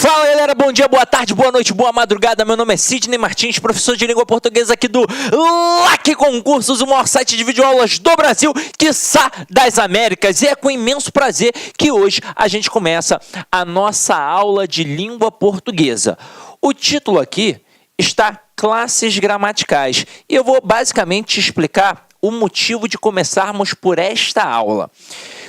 Fala galera, bom dia, boa tarde, boa noite, boa madrugada. Meu nome é Sidney Martins, professor de língua portuguesa aqui do LAC Concursos, o maior site de videoaulas do Brasil, quiçá das Américas. E é com imenso prazer que hoje a gente começa a nossa aula de língua portuguesa. O título aqui está Classes Gramaticais e eu vou basicamente te explicar o motivo de começarmos por esta aula.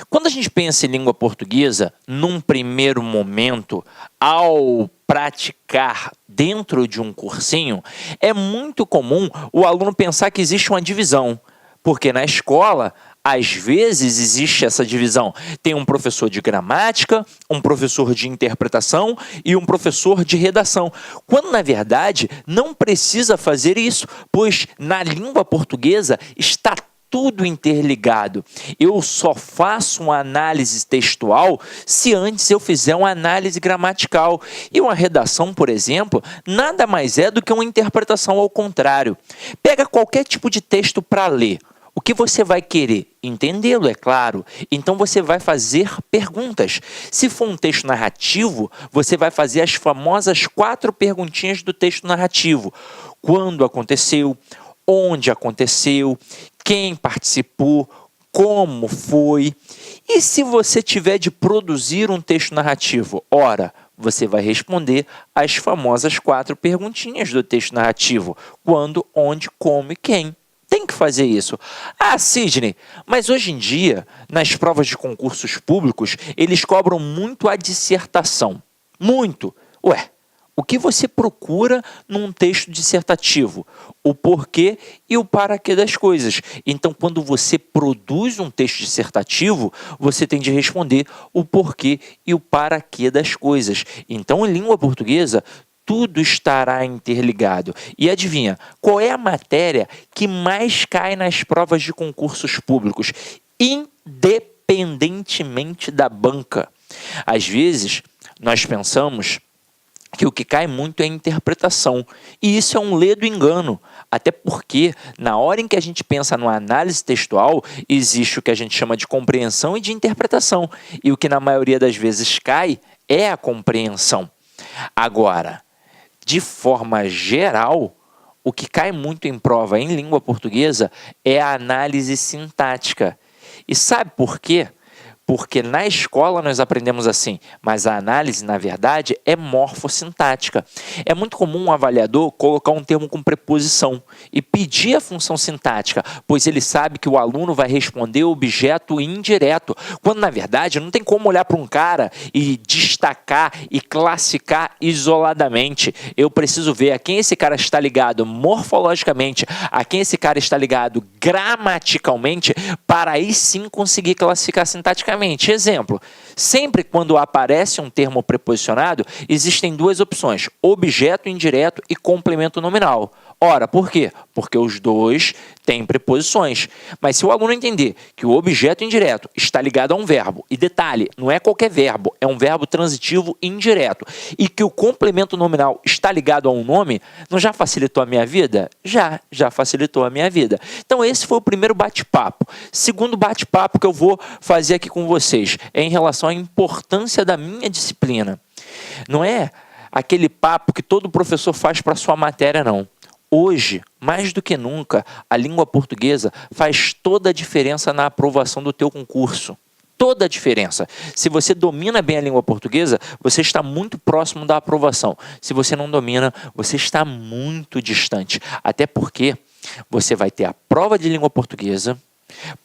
Quando a gente pensa em língua portuguesa, num primeiro momento, ao praticar dentro de um cursinho, é muito comum o aluno pensar que existe uma divisão, porque na escola, às vezes, existe essa divisão. Tem um professor de gramática, um professor de interpretação e um professor de redação, quando, na verdade, não precisa fazer isso, pois na língua portuguesa está tudo interligado. Eu só faço uma análise textual se antes eu fizer uma análise gramatical. E uma redação, por exemplo, nada mais é do que uma interpretação ao contrário. Pega qualquer tipo de texto para ler. O que você vai querer? Entendê-lo, é claro. Então você vai fazer perguntas. Se for um texto narrativo, você vai fazer as famosas 4 perguntinhas do texto narrativo. Quando aconteceu? Onde aconteceu? Quem participou? Como foi? E se você tiver de produzir um texto narrativo? Ora, você vai responder as famosas 4 perguntinhas do texto narrativo. Quando, onde, como e quem. Tem que fazer isso. Ah, Sidney, mas hoje em dia, nas provas de concursos públicos, eles cobram muito a dissertação. Muito. Ué, o que você procura num texto dissertativo? O porquê e o para quê das coisas. Então, quando você produz um texto dissertativo, você tem de responder o porquê e o para quê das coisas. Então, em língua portuguesa, tudo estará interligado. E adivinha, qual é a matéria que mais cai nas provas de concursos públicos? Independentemente da banca. Às vezes, nós pensamos que o que cai muito é a interpretação. E isso é um ledo engano. Até porque, na hora em que a gente pensa numa análise textual, existe o que a gente chama de compreensão e de interpretação. E o que na maioria das vezes cai é a compreensão. Agora, de forma geral, o que cai muito em prova em língua portuguesa é a análise sintática. E sabe por quê? Porque na escola nós aprendemos assim, mas a análise, na verdade, é morfossintática. É muito comum um avaliador colocar um termo com preposição e pedir a função sintática, pois ele sabe que o aluno vai responder objeto indireto, quando na verdade não tem como olhar para um cara e destacar e classificar isoladamente. Eu preciso ver a quem esse cara está ligado morfologicamente, a quem esse cara está ligado gramaticalmente, para aí sim conseguir classificar sintaticamente. Exemplo, sempre quando aparece um termo preposicionado, existem 2 opções, objeto indireto e complemento nominal. Ora, por quê? Porque os 2 têm preposições. Mas se o aluno entender que o objeto indireto está ligado a um verbo, e detalhe, não é qualquer verbo, é um verbo transitivo indireto, e que o complemento nominal está ligado a um nome, não já facilitou a minha vida? Já facilitou a minha vida. Então esse foi o primeiro bate-papo. Segundo bate-papo que eu vou fazer aqui com vocês é em relação à importância da minha disciplina. Não é aquele papo que todo professor faz para a sua matéria, não. Hoje, mais do que nunca, a língua portuguesa faz toda a diferença na aprovação do teu concurso. Toda a diferença. Se você domina bem a língua portuguesa, você está muito próximo da aprovação. Se você não domina, você está muito distante. Até porque você vai ter a prova de língua portuguesa,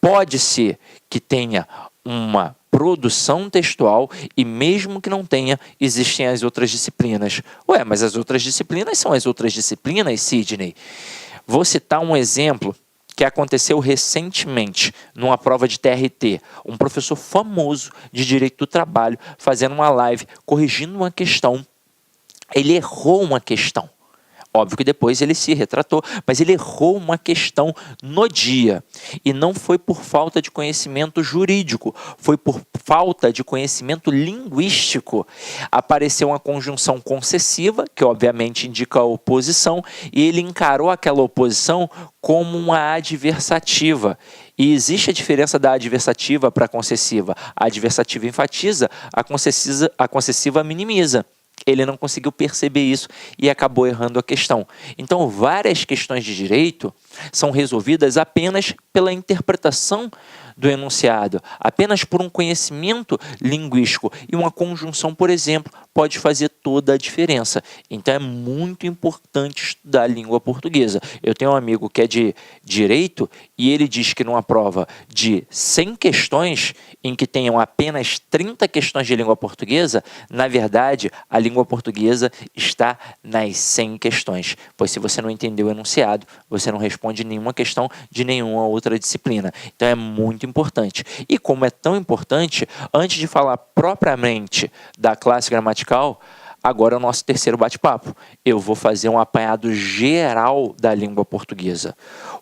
pode ser que tenha uma produção textual e mesmo que não tenha, existem as outras disciplinas. Ué, mas as outras disciplinas são as outras disciplinas, Sidney? Vou citar um exemplo que aconteceu recentemente numa prova de TRT. Um professor famoso de Direito do Trabalho fazendo uma live, corrigindo uma questão. Ele errou uma questão. Óbvio que depois ele se retratou, mas ele errou uma questão no dia. E não foi por falta de conhecimento jurídico, foi por falta de conhecimento linguístico. Apareceu uma conjunção concessiva, que obviamente indica a oposição, e ele encarou aquela oposição como uma adversativa. E existe a diferença da adversativa para a concessiva. A adversativa enfatiza, a concessiva minimiza. Ele não conseguiu perceber isso e acabou errando a questão. Então, várias questões de direito são resolvidas apenas pela interpretação do enunciado, apenas por um conhecimento linguístico. E uma conjunção, por exemplo, pode fazer toda a diferença. Então, é muito importante estudar a língua portuguesa. Eu tenho um amigo que é de direito e ele diz que numa prova de 100 questões, em que tenham apenas 30 questões de língua portuguesa, na verdade, a língua portuguesa está nas 100 questões. Pois se você não entendeu o enunciado, você não responde nenhuma questão de nenhuma outra disciplina. Então, é muito importante. E como é tão importante, antes de falar propriamente da classe gramatical, agora é o nosso terceiro bate-papo. Eu vou fazer um apanhado geral da língua portuguesa.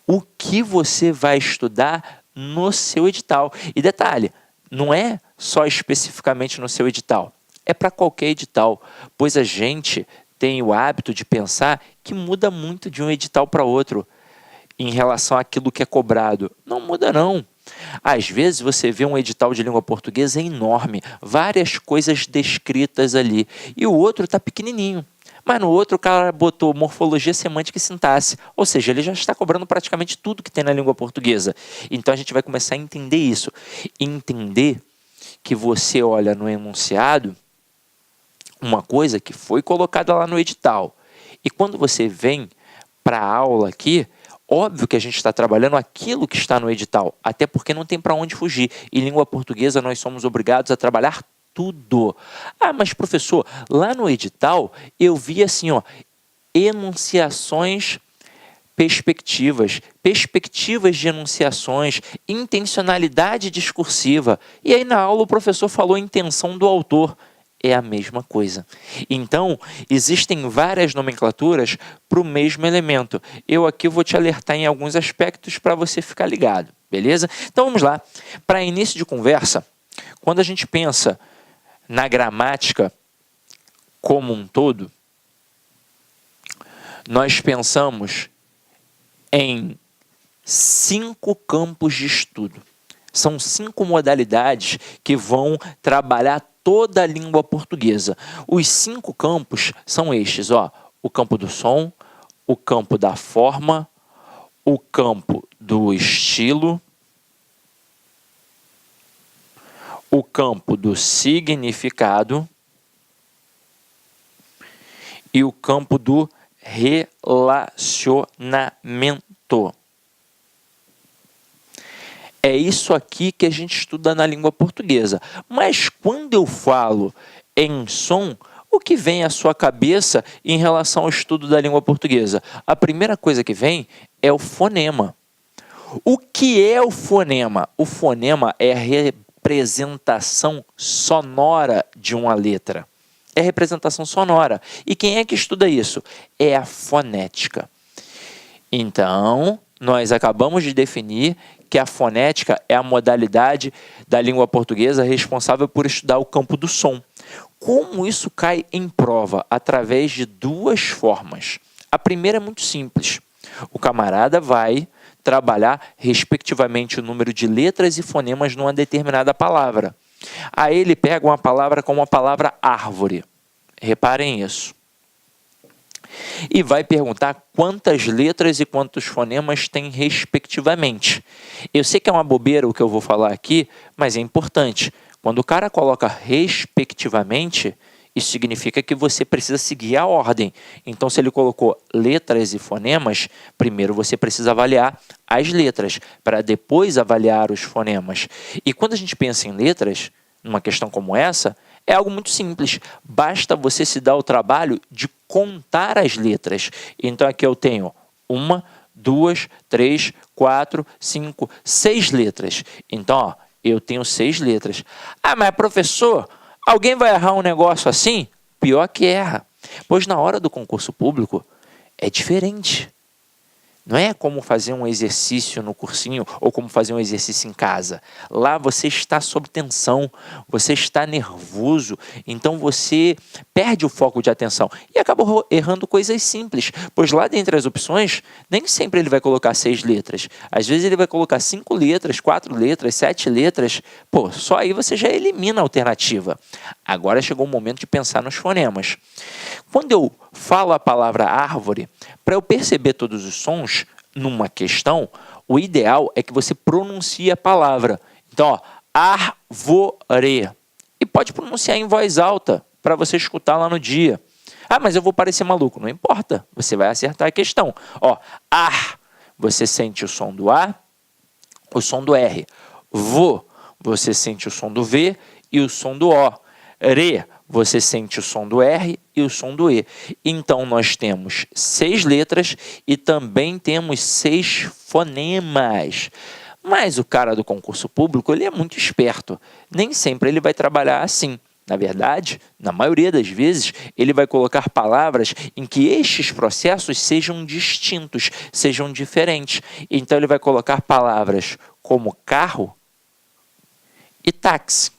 O que você vai estudar no seu edital? E detalhe, não é só especificamente no seu edital, é para qualquer edital, pois a gente tem o hábito de pensar que muda muito de um edital para outro em relação àquilo que é cobrado. Não muda, não. Às vezes você vê um edital de língua portuguesa enorme, várias coisas descritas ali, e o outro está pequenininho. Mas no outro o cara botou morfologia, semântica e sintaxe, ou seja, ele já está cobrando praticamente tudo que tem na língua portuguesa. Então a gente vai começar a entender isso. Entender que você olha no enunciado uma coisa que foi colocada lá no edital. E quando você vem para a aula aqui, óbvio que a gente está trabalhando aquilo que está no edital, até porque não tem para onde fugir. Em língua portuguesa, nós somos obrigados a trabalhar tudo. Ah, mas professor, lá no edital eu vi assim, ó, enunciações perspectivas de enunciações, intencionalidade discursiva. E aí na aula o professor falou intenção do autor. É a mesma coisa. Então, existem várias nomenclaturas para o mesmo elemento. Eu aqui vou te alertar em alguns aspectos para você ficar ligado, beleza? Então, vamos lá. Para início de conversa, quando a gente pensa na gramática como um todo, nós pensamos em 5 campos de estudo. São 5 modalidades que vão trabalhar toda a língua portuguesa. Os 5 campos são estes, ó: o campo do som, o campo da forma, o campo do estilo, o campo do significado e o campo do relacionamento. É isso aqui que a gente estuda na língua portuguesa. Mas quando eu falo em som, o que vem à sua cabeça em relação ao estudo da língua portuguesa? A primeira coisa que vem é o fonema. O que é o fonema? O fonema é a representação sonora de uma letra. É representação sonora. E quem é que estuda isso? É a fonética. Então, nós acabamos de definir que a fonética é a modalidade da língua portuguesa responsável por estudar o campo do som. Como isso cai em prova? Através de 2 formas. A primeira é muito simples. O camarada vai trabalhar, respectivamente, o número de letras e fonemas numa determinada palavra. Aí ele pega uma palavra como a palavra árvore. Reparem isso. E vai perguntar quantas letras e quantos fonemas tem respectivamente. Eu sei que é uma bobeira o que eu vou falar aqui, mas é importante. Quando o cara coloca respectivamente, isso significa que você precisa seguir a ordem. Então, se ele colocou letras e fonemas, primeiro você precisa avaliar as letras, para depois avaliar os fonemas. E quando a gente pensa em letras, numa questão como essa, é algo muito simples. Basta você se dar o trabalho de contar as letras. Então, aqui eu tenho 1, 2, 3, 4, 5, 6 letras. Então, ó, eu tenho 6 letras. Ah, mas professor, alguém vai errar um negócio assim? Pior que erra. Pois na hora do concurso público é diferente. Não é como fazer um exercício no cursinho ou como fazer um exercício em casa. Lá você está sob tensão, você está nervoso, então você perde o foco de atenção e acaba errando coisas simples, pois lá dentre as opções, nem sempre ele vai colocar 6 letras. Às vezes ele vai colocar 5 letras, 4 letras, 7 letras. Pô, só aí você já elimina a alternativa. Agora chegou o momento de pensar nos fonemas. Quando eu falo a palavra árvore, para eu perceber todos os sons numa questão, o ideal é que você pronuncie a palavra. Então, ó, árvore. E pode pronunciar em voz alta, para você escutar lá no dia. Ah, mas eu vou parecer maluco. Não importa, você vai acertar a questão. Ó, ar, você sente o som do A, o som do R. Vo, você sente o som do V e o som do O. Re, você sente o som do R e o som do E. Então, nós temos 6 letras e também temos 6 fonemas. Mas o cara do concurso público, ele é muito esperto. Nem sempre ele vai trabalhar assim. Na verdade, na maioria das vezes, ele vai colocar palavras em que estes processos sejam distintos, sejam diferentes. Então, ele vai colocar palavras como carro e táxi.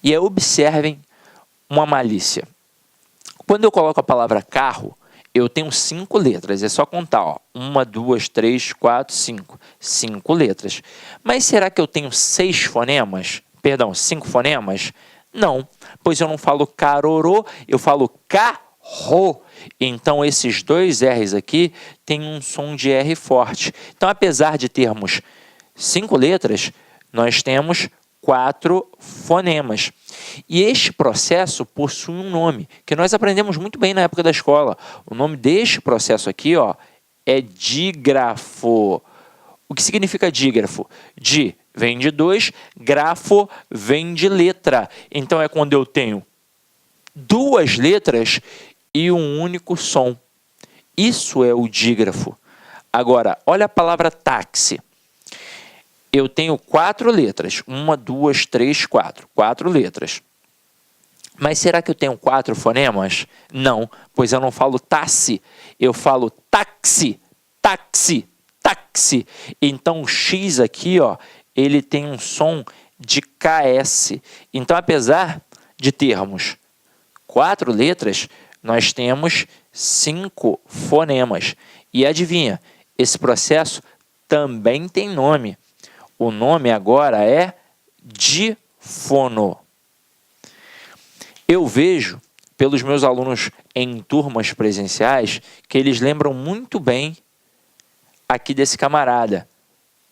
E aí observem uma malícia. Quando eu coloco a palavra carro, eu tenho 5 letras. É só contar, ó. 1, 2, 3, 4, 5. 5 letras. Mas será que eu tenho 6 fonemas? Perdão, 5 fonemas? Não, pois eu não falo carorô, eu falo carro. Então, esses 2 R's aqui têm um som de R forte. Então, apesar de termos 5 letras, nós temos 4 fonemas. E este processo possui um nome, que nós aprendemos muito bem na época da escola. O nome deste processo aqui, ó, é dígrafo. O que significa dígrafo? Di vem de 2, grafo vem de letra. Então, é quando eu tenho 2 letras e um único som. Isso é o dígrafo. Agora, olha a palavra táxi. Eu tenho 4 letras. 1, 2, 3, 4. 4 letras. Mas será que eu tenho 4 fonemas? Não, pois eu não falo taxi. Eu falo táxi, táxi, táxi. Então, o X aqui, ó, ele tem um som de KS. Então, apesar de termos 4 letras, nós temos 5 fonemas. E adivinha, esse processo também tem nome. O nome agora é dífono. Eu vejo, pelos meus alunos em turmas presenciais, que eles lembram muito bem aqui desse camarada,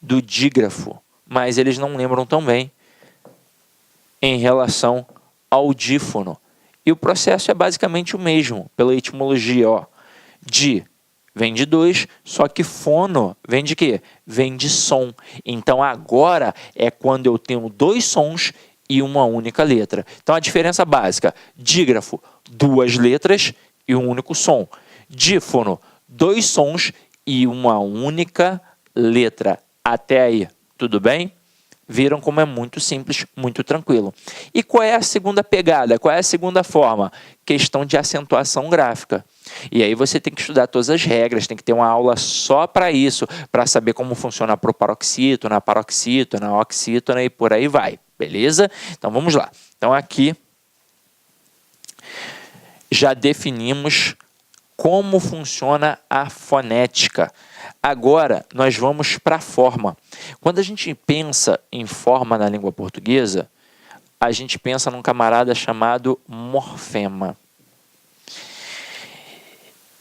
do dígrafo, mas eles não lembram tão bem em relação ao dífono. E o processo é basicamente o mesmo, pela etimologia, ó. Di vem de 2, só que fono vem de quê? Vem de som. Então, agora é quando eu tenho 2 sons e uma única letra. Então, a diferença básica, dígrafo, 2 letras e um único som. Dífono, 2 sons e uma única letra. Até aí, tudo bem? Viram como é muito simples, muito tranquilo. E qual é a segunda pegada? Qual é a segunda forma? Questão de acentuação gráfica. E aí você tem que estudar todas as regras, tem que ter uma aula só para isso, para saber como funciona a proparoxítona, a paroxítona, a oxítona e por aí vai. Beleza? Então vamos lá. Então aqui já definimos como funciona a fonética. Agora, nós vamos para a forma. Quando a gente pensa em forma na língua portuguesa, a gente pensa num camarada chamado morfema.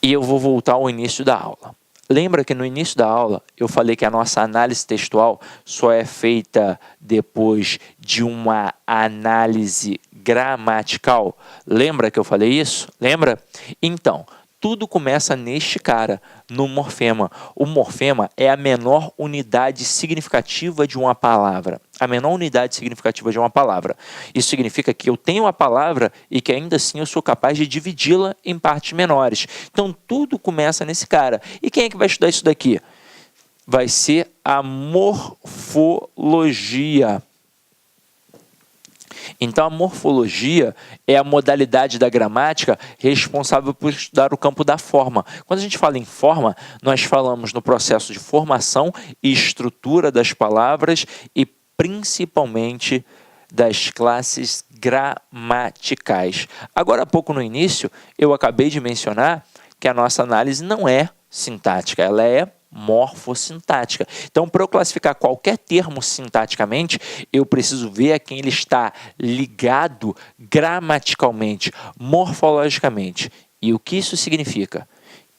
E eu vou voltar ao início da aula. Lembra que no início da aula eu falei que a nossa análise textual só é feita depois de uma análise gramatical? Lembra que eu falei isso? Lembra? Então, tudo começa neste cara, no morfema. O morfema é a menor unidade significativa de uma palavra. A menor unidade significativa de uma palavra. Isso significa que eu tenho a palavra e que ainda assim eu sou capaz de dividi-la em partes menores. Então, tudo começa nesse cara. E quem é que vai estudar isso daqui? Vai ser a morfologia. Então, a morfologia é a modalidade da gramática responsável por estudar o campo da forma. Quando a gente fala em forma, nós falamos no processo de formação e estrutura das palavras e principalmente das classes gramaticais. Agora há pouco no início, eu acabei de mencionar que a nossa análise não é sintática, ela é morfossintática. Então, para eu classificar qualquer termo sintaticamente, eu preciso ver a quem ele está ligado gramaticalmente, morfologicamente. E o que isso significa?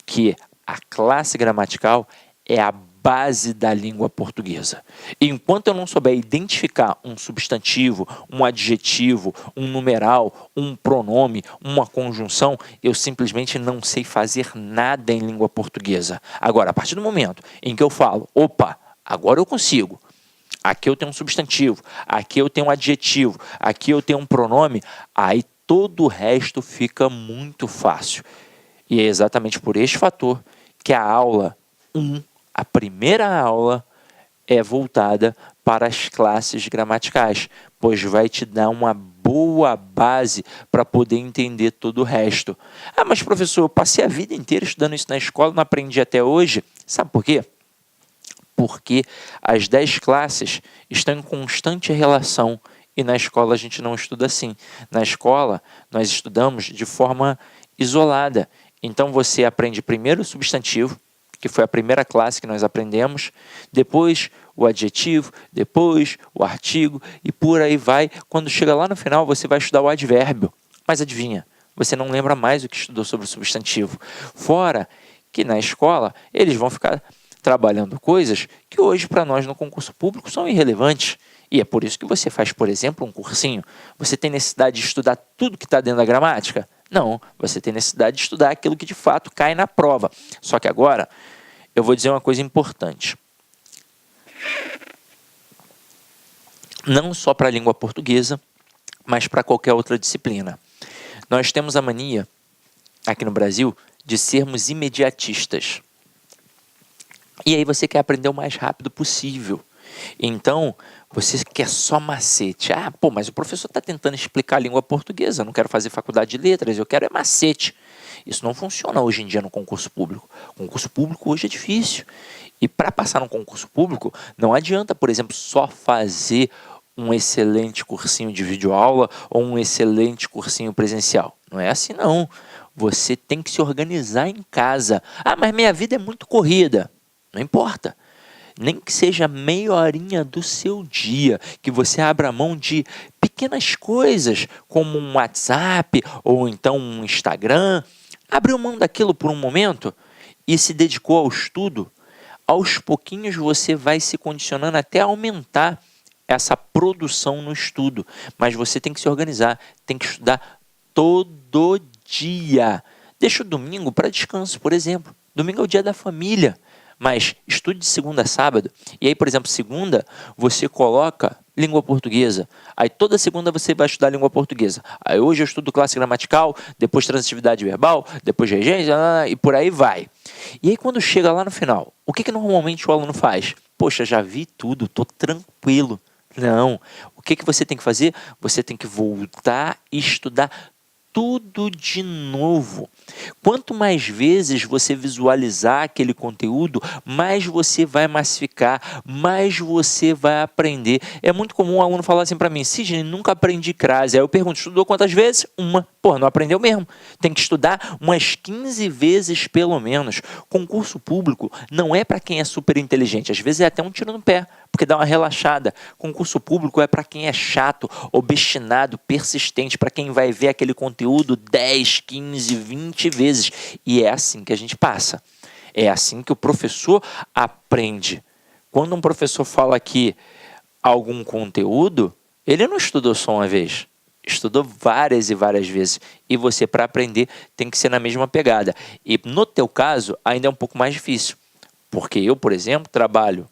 Que a classe gramatical é a base da língua portuguesa. Enquanto eu não souber identificar um substantivo, um adjetivo, um numeral, um pronome, uma conjunção, eu simplesmente não sei fazer nada em língua portuguesa. Agora, a partir do momento em que eu falo, opa, agora eu consigo, aqui eu tenho um substantivo, aqui eu tenho um adjetivo, aqui eu tenho um pronome, aí todo o resto fica muito fácil. E é exatamente por este fator que a aula 1, a primeira aula, é voltada para as classes gramaticais, pois vai te dar uma boa base para poder entender todo o resto. Ah, mas professor, eu passei a vida inteira estudando isso na escola, não aprendi até hoje. Sabe por quê? Porque as 10 classes estão em constante relação e na escola a gente não estuda assim. Na escola, nós estudamos de forma isolada. Então, você aprende primeiro o substantivo, que foi a primeira classe que nós aprendemos, depois o adjetivo, depois o artigo e por aí vai. Quando chega lá no final, você vai estudar o advérbio. Mas adivinha, você não lembra mais o que estudou sobre o substantivo. Fora que na escola, eles vão ficar trabalhando coisas que hoje para nós no concurso público são irrelevantes. E é por isso que você faz, por exemplo, um cursinho. Você tem necessidade de estudar tudo que está dentro da gramática? Não, você tem necessidade de estudar aquilo que de fato cai na prova. Só que agora, eu vou dizer uma coisa importante. Não só para a língua portuguesa, mas para qualquer outra disciplina. Nós temos a mania, aqui no Brasil, de sermos imediatistas. E aí você quer aprender o mais rápido possível. Então, você quer só macete. Ah, pô, mas o professor está tentando explicar a língua portuguesa, eu não quero fazer faculdade de letras, eu quero é macete. Isso não funciona hoje em dia no concurso público. O concurso público hoje é difícil. E para passar no concurso público, não adianta, por exemplo, só fazer um excelente cursinho de videoaula ou um excelente cursinho presencial. Não é assim, não. Você tem que se organizar em casa. Ah, mas minha vida é muito corrida. Não importa. Nem que seja meia horinha do seu dia, que você abra mão de pequenas coisas, como um WhatsApp ou então um Instagram, abriu mão daquilo por um momento e se dedicou ao estudo, aos pouquinhos você vai se condicionando até aumentar essa produção no estudo. Mas você tem que se organizar, tem que estudar todo dia. Deixa o domingo para descanso, por exemplo. Domingo é o dia da família. Mas estude de segunda a sábado. E aí, por exemplo, segunda, você coloca língua portuguesa. Aí toda segunda você vai estudar língua portuguesa. Aí hoje eu estudo classe gramatical, depois transitividade verbal, depois regência, e por aí vai. E aí quando chega lá no final, o que normalmente o aluno faz? Poxa, já vi tudo, estou tranquilo. Não. O que você tem que fazer? Você tem que voltar e estudar tudo de novo. Quanto mais vezes você visualizar aquele conteúdo, mais você vai massificar, mais você vai aprender. É muito comum um aluno falar assim para mim: Sidney, nunca aprendi crase. Aí eu pergunto: estudou quantas vezes? Uma. Pô, não aprendeu mesmo. Tem que estudar umas 15 vezes pelo menos. Concurso público não é para quem é super inteligente. Às vezes é até um tiro no pé, porque dá uma relaxada. Concurso público é para quem é chato, obstinado, persistente, para quem vai ver aquele conteúdo 10, 15, 20 vezes. E é assim que a gente passa. É assim que o professor aprende. Quando um professor fala aqui algum conteúdo, ele não estudou só uma vez. Estudou várias e várias vezes. E você, para aprender, tem que ser na mesma pegada. E no teu caso, ainda é um pouco mais difícil. Porque eu, por exemplo, trabalho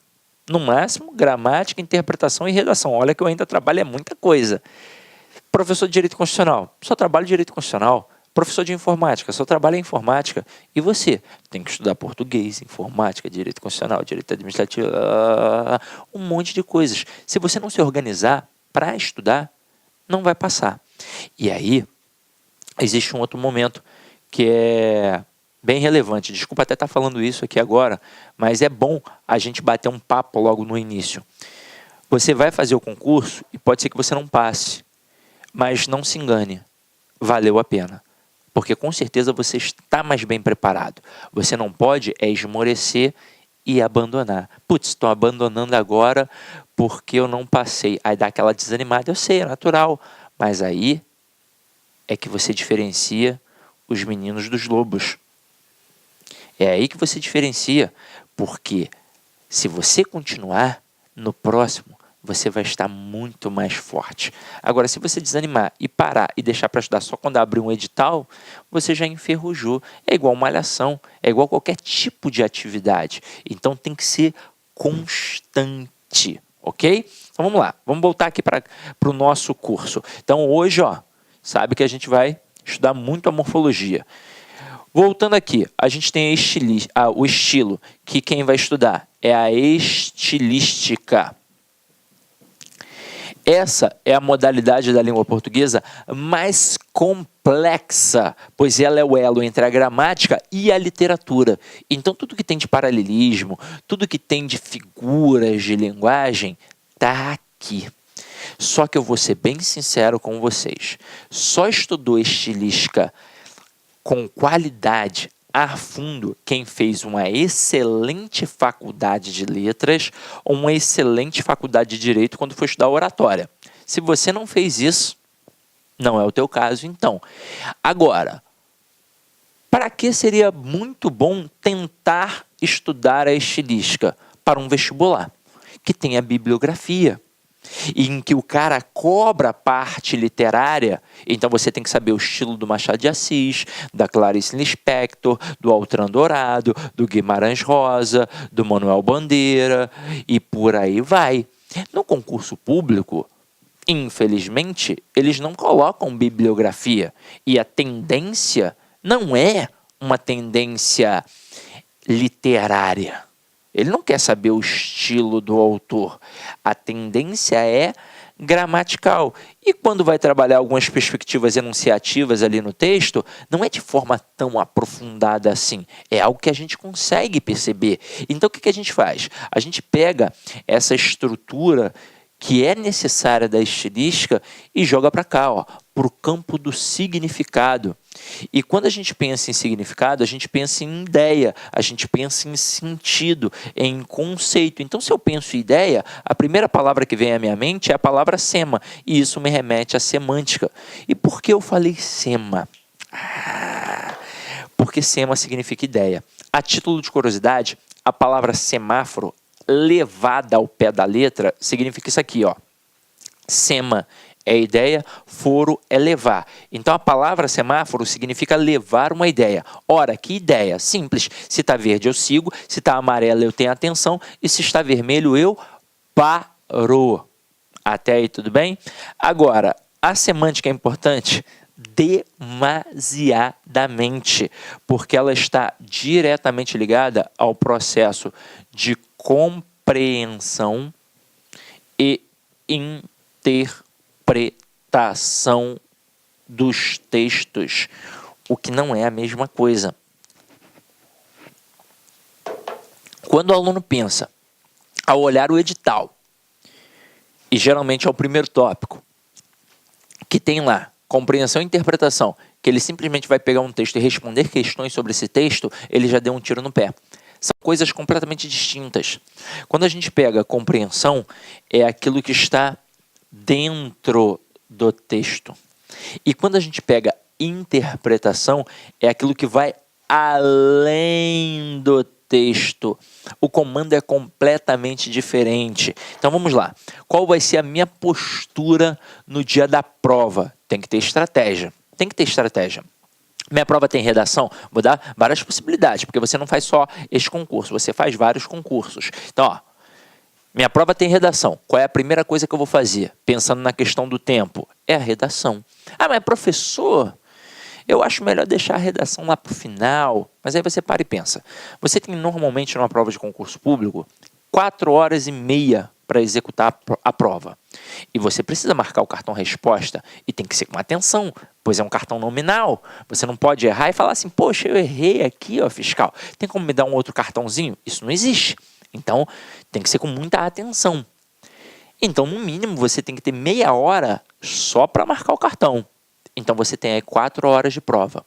no máximo gramática, interpretação e redação. Olha que eu ainda trabalho é muita coisa. Professor de Direito Constitucional, só trabalho Direito Constitucional. Professor de Informática, só trabalho em Informática. E você? Tem que estudar português, informática, Direito Constitucional, Direito Administrativo, um monte de coisas. Se você não se organizar para estudar, não vai passar. E aí, existe um outro momento que é bem relevante. Desculpa até estar falando isso aqui agora, mas é bom a gente bater um papo logo no início. Você vai fazer o concurso e pode ser que você não passe, mas não se engane, valeu a pena. Porque com certeza você está mais bem preparado. Você não pode esmorecer e abandonar. Putz, estou abandonando agora porque eu não passei. Aí dá aquela desanimada, eu sei, é natural. Mas aí é que você diferencia os meninos dos lobos. É aí que você diferencia, porque se você continuar, no próximo você vai estar muito mais forte. Agora, se você desanimar e parar e deixar para estudar só quando abrir um edital, você já enferrujou. É igual malhação, é igual qualquer tipo de atividade. Então tem que ser constante, ok? Então vamos lá, vamos voltar aqui para o nosso curso. Então hoje, sabe que a gente vai estudar muito a morfologia. Voltando aqui, a gente tem o estilo, que quem vai estudar é a estilística. Essa é a modalidade da língua portuguesa mais complexa, pois ela é o elo entre a gramática e a literatura. Então, tudo que tem de paralelismo, tudo que tem de figuras de linguagem, está aqui. Só que eu vou ser bem sincero com vocês. Só estudou estilística com qualidade a fundo quem fez uma excelente faculdade de letras ou uma excelente faculdade de direito quando for estudar oratória. Se você não fez isso, não é o teu caso, então. Agora, para que seria muito bom tentar estudar a estilística? Para um vestibular, que tenha bibliografia, em que o cara cobra a parte literária. Então você tem que saber o estilo do Machado de Assis, da Clarice Lispector, do Altran Dourado, do Guimarães Rosa, do Manuel Bandeira e por aí vai. No concurso público, infelizmente, eles não colocam bibliografia e a tendência não é uma tendência literária. Ele não quer saber o estilo do autor. A tendência é gramatical. E quando vai trabalhar algumas perspectivas enunciativas ali no texto, não é de forma tão aprofundada assim. É algo que a gente consegue perceber. Então, o que a gente faz? A gente pega essa estrutura que é necessária da estilística e joga para cá, para o campo do significado. E quando a gente pensa em significado, a gente pensa em ideia, a gente pensa em sentido, em conceito. Então, se eu penso em ideia, a primeira palavra que vem à minha mente é a palavra sema, e isso me remete à semântica. E por que eu falei sema? Porque sema significa ideia. A título de curiosidade, a palavra semáforo, levada ao pé da letra, significa isso aqui, Sema é ideia, foro é levar. Então a palavra semáforo significa levar uma ideia. Ora, que ideia? Simples. Se está verde, eu sigo. Se está amarelo, eu tenho atenção. E se está vermelho, eu paro. Até aí, tudo bem? Agora, a semântica é importante? Demasiadamente, porque ela está diretamente ligada ao processo de compreensão e interpretação dos textos, o que não é a mesma coisa. Quando o aluno pensa, ao olhar o edital, e geralmente é o primeiro tópico, que tem lá compreensão e interpretação, que ele simplesmente vai pegar um texto e responder questões sobre esse texto, ele já deu um tiro no pé. São coisas completamente distintas. Quando a gente pega compreensão, é aquilo que está dentro do texto. E quando a gente pega interpretação, é aquilo que vai além do texto. O comando é completamente diferente. Então vamos lá. Qual vai ser a minha postura no dia da prova? Tem que ter estratégia. Tem que ter estratégia. Minha prova tem redação? Vou dar várias possibilidades, porque você não faz só este concurso, você faz vários concursos. Então, minha prova tem redação. Qual é a primeira coisa que eu vou fazer? Pensando na questão do tempo. É a redação. Mas professor, eu acho melhor deixar a redação lá para o final. Mas aí você para e pensa. Você tem normalmente numa prova de concurso público 4 horas e meia para executar a prova. E você precisa marcar o cartão resposta e tem que ser com atenção, pois é um cartão nominal. Você não pode errar e falar assim, poxa, eu errei aqui, ó, fiscal. Tem como me dar um outro cartãozinho? Isso não existe. Então, tem que ser com muita atenção. Então, no mínimo, você tem que ter meia hora só para marcar o cartão. Então, você tem aí 4 horas de prova.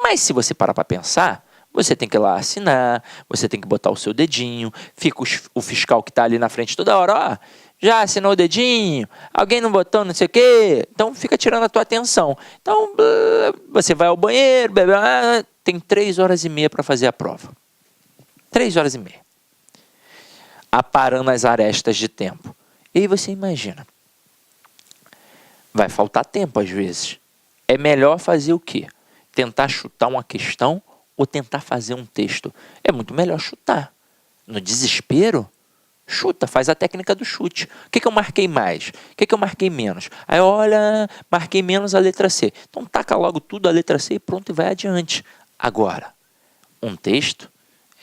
Mas se você parar para pensar, você tem que ir lá assinar, você tem que botar o seu dedinho, fica o fiscal que está ali na frente toda hora, ó, já assinou o dedinho, alguém não botou não sei o quê, então fica tirando a tua atenção. Então, você vai ao banheiro, tem 3 horas e meia para fazer a prova. 3 horas e meia. Aparando as arestas de tempo. E aí você imagina, vai faltar tempo às vezes. É melhor fazer o quê? Tentar chutar uma questão ou tentar fazer um texto? É muito melhor chutar. No desespero, chuta, faz a técnica do chute. O que eu marquei mais? O que eu marquei menos? Aí olha, marquei menos a letra C. Então taca logo tudo a letra C e pronto, e vai adiante. Agora, um texto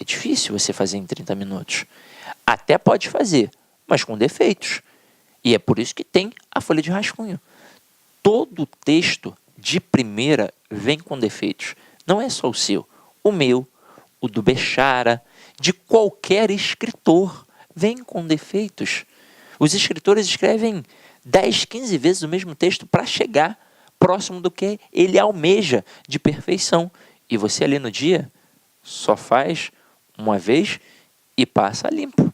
é difícil você fazer em 30 minutos. Até pode fazer, mas com defeitos. E é por isso que tem a folha de rascunho. Todo texto de primeira vem com defeitos. Não é só o seu. O meu, o do Bechara, de qualquer escritor, vem com defeitos. Os escritores escrevem 10, 15 vezes o mesmo texto para chegar próximo do que ele almeja de perfeição. E você ali no dia só faz uma vez e passa limpo.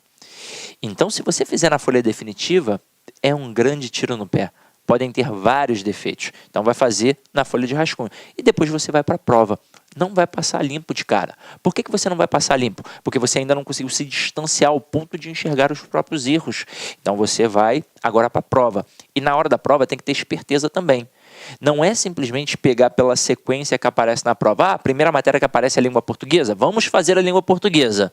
Então, se você fizer na folha definitiva, é um grande tiro no pé. Podem ter vários defeitos. Então, vai fazer na folha de rascunho. E depois você vai para a prova. Não vai passar limpo de cara. Por que você não vai passar limpo? Porque você ainda não conseguiu se distanciar ao ponto de enxergar os próprios erros. Então, você vai agora para a prova. E na hora da prova tem que ter esperteza também. Não é simplesmente pegar pela sequência que aparece na prova. A primeira matéria que aparece é a língua portuguesa. Vamos fazer a língua portuguesa.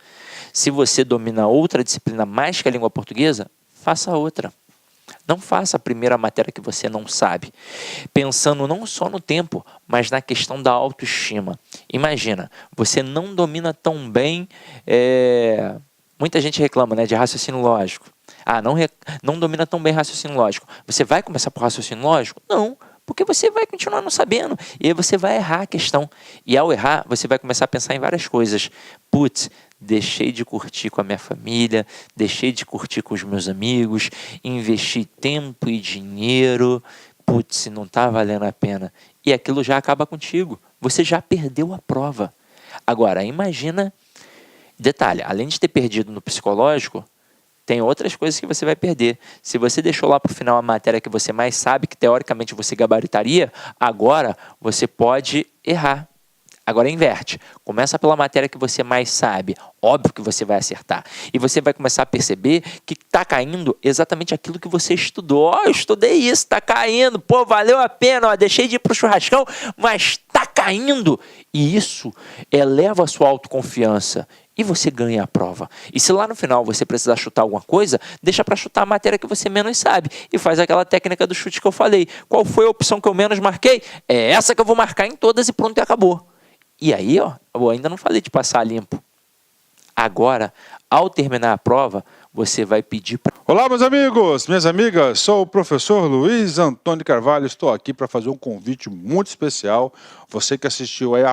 Se você domina outra disciplina mais que a língua portuguesa, faça outra. Não faça a primeira matéria que você não sabe. Pensando não só no tempo, mas na questão da autoestima. Imagina, você não domina tão bem... Muita gente reclama, né, de raciocínio lógico. Não domina tão bem raciocínio lógico. Você vai começar por raciocínio lógico? Não. Porque você vai continuar não sabendo. E aí você vai errar a questão. E ao errar, você vai começar a pensar em várias coisas. Putz, deixei de curtir com a minha família, deixei de curtir com os meus amigos, investi tempo e dinheiro. Putz, não está valendo a pena. E aquilo já acaba contigo. Você já perdeu a prova. Agora, imagina... Detalhe, além de ter perdido no psicológico, tem outras coisas que você vai perder. Se você deixou lá para o final a matéria que você mais sabe, que teoricamente você gabaritaria, agora você pode errar. Agora inverte. Começa pela matéria que você mais sabe. Óbvio que você vai acertar. E você vai começar a perceber que está caindo exatamente aquilo que você estudou. Eu estudei isso, está caindo. Pô, valeu a pena. Deixei de ir para o churrascão, mas está caindo. E isso eleva a sua autoconfiança. E você ganha a prova. E se lá no final você precisar chutar alguma coisa, deixa para chutar a matéria que você menos sabe. E faz aquela técnica do chute que eu falei. Qual foi a opção que eu menos marquei? É essa que eu vou marcar em todas e pronto, e acabou. E aí, ó, eu ainda não falei de passar limpo. Agora, ao terminar a prova, você vai pedir para... Olá, meus amigos, minhas amigas, sou o professor Luiz Antônio Carvalho, estou aqui para fazer um convite muito especial. Você que assistiu aí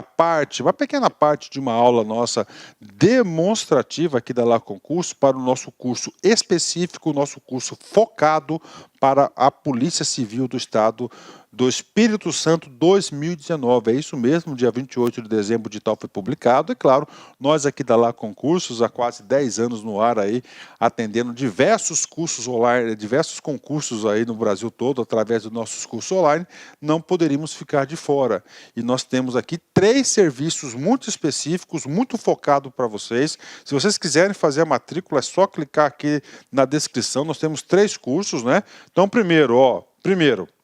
uma pequena parte de uma aula nossa demonstrativa aqui da La Concurso para o nosso curso específico, o nosso curso focado para a Polícia Civil do Estado do Espírito Santo 2019. É isso mesmo, dia 28 de dezembro o edital foi publicado. E claro, nós aqui da La Concursos, há quase 10 anos no ar aí, atendendo diversos cursos online, diversos concursos aí no Brasil todo, através dos nossos cursos online, não poderíamos ficar de fora. E nós temos aqui 3 serviços muito específicos, muito focados para vocês. Se vocês quiserem fazer a matrícula, é só clicar aqui na descrição. Nós temos 3 cursos, né? Então, primeiro,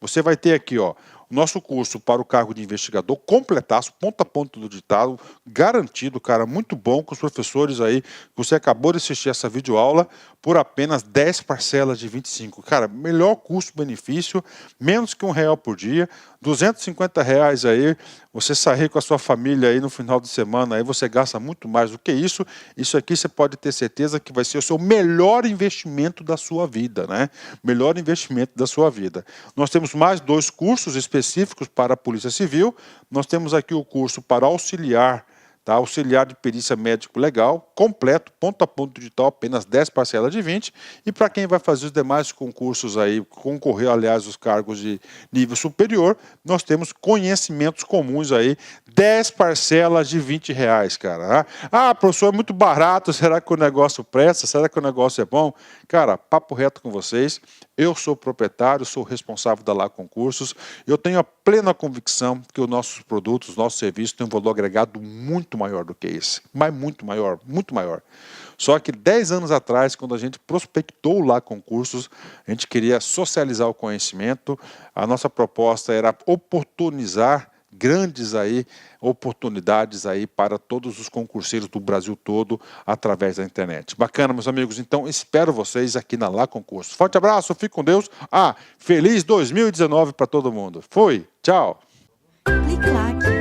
você vai ter aqui, o nosso curso para o cargo de investigador, completaço, ponto a ponto do ditado, garantido, cara, muito bom, com os professores aí, que você acabou de assistir essa videoaula, por apenas 10 parcelas de 25. Cara, melhor custo-benefício, menos que R$1 por dia, R$250 aí, você sair com a sua família aí no final de semana, aí você gasta muito mais do que isso. Isso aqui você pode ter certeza que vai ser o seu melhor investimento da sua vida, né? Melhor investimento da sua vida. Nós temos mais 2 cursos específicos para a Polícia Civil. Nós temos aqui o curso para auxiliar, tá? Auxiliar de perícia médico legal, completo, ponto a ponto digital, apenas 10 parcelas de 20. E para quem vai fazer os demais concursos aí, concorrer, aliás, os cargos de nível superior, nós temos conhecimentos comuns aí, 10 parcelas de R$20, cara. Ah, professor, é muito barato, será que o negócio presta? Será que o negócio é bom? Cara, papo reto com vocês, eu sou proprietário, sou responsável da Lá Concursos, eu tenho a plena convicção que os nossos produtos, os nossos serviços têm um valor agregado muito maior do que esse, mas muito maior, muito maior. Só que 10 anos atrás, quando a gente prospectou Lá Concursos, a gente queria socializar o conhecimento, a nossa proposta era oportunizar grandes aí oportunidades aí para todos os concurseiros do Brasil todo através da internet. Bacana, meus amigos. Então, espero vocês aqui na Lá Concursos. Forte abraço, fique com Deus. Feliz 2019 para todo mundo. Fui, tchau. Clique lá.